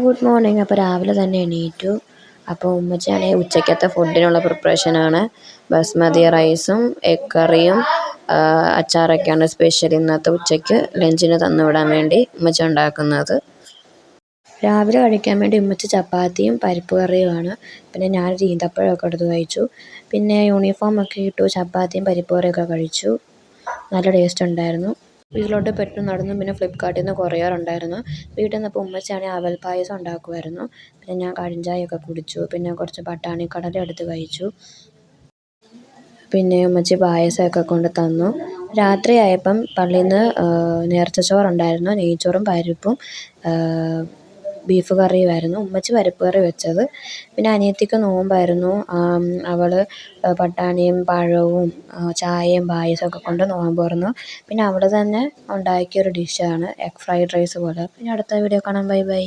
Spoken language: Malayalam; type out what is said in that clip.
Good morning. അപ്പോൾ രാവിലെ തന്നെ എണീറ്റു. അപ്പോൾ ഉമ്മച്ചിയാണെങ്കിൽ ഉച്ചയ്ക്കത്തെ ഫുഡിനുള്ള പ്രിപ്പറേഷനാണ്. ബസ്മതി റൈസും എഗ് കറിയും അച്ചാറൊക്കെയാണ് സ്പെഷ്യൽ ഇന്നത്തെ ഉച്ചയ്ക്ക് ലഞ്ചിന് തന്നു വിടാൻ വേണ്ടി ഉമ്മച്ചി ഉണ്ടാക്കുന്നത്. രാവിലെ കഴിക്കാൻ വേണ്ടി ഉമ്മച്ചി ചപ്പാത്തിയും പരിപ്പ് കറിയുമാണ്. പിന്നെ ഞാനൊരു ഈന്തപ്പഴമൊക്കെ എടുത്ത് കഴിച്ചു. പിന്നെ യൂണിഫോമൊക്കെ ഇട്ടു ചപ്പാത്തിയും പരിപ്പ് കറിയൊക്കെ കഴിച്ചു. നല്ല ടേസ്റ്റ് ഉണ്ടായിരുന്നു. വീട്ടിലോട്ട് പെട്ടെന്ന് നടന്നു. പിന്നെ ഫ്ലിപ്കാർട്ടിൽ നിന്ന് കൊറിയർ ഉണ്ടായിരുന്നു. വീട്ടിൽ നിന്നപ്പോൾ ഉമ്മച്ചിയാണെങ്കിൽ അവൽ പായസം ഉണ്ടാക്കുമായിരുന്നു. പിന്നെ ഞാൻ കടുംചായയൊക്കെ കുടിച്ചു. പിന്നെ കുറച്ച് പട്ടാണി കടല എടുത്ത് കഴിച്ചു. പിന്നെ ഉമ്മച്ചി പായസമൊക്കെ കൊണ്ട് തന്നു. രാത്രിയായപ്പം പള്ളിയിൽ നിന്ന് നേർച്ചച്ചോറുണ്ടായിരുന്നു. നെയ്ച്ചോറും പരിപ്പും ബീഫ് കറിയുമായിരുന്നു. ഉമ്മച്ചി പരിപ്പ് കറി വെച്ചത്. പിന്നെ അനിയത്തിക്ക് നോമ്പായിരുന്നു. അവൾ പട്ടാണിയും പഴവും ചായയും പായസമൊക്കെ കൊണ്ട് നോമ്പ് തുറന്നു. പിന്നെ അവൾ തന്നെ ഉണ്ടാക്കിയൊരു ഡിഷാണ് എഗ് ഫ്രൈഡ് റൈസ് പോലെ. പിന്നെ അടുത്ത വീഡിയോ കാണാം. Bye bye.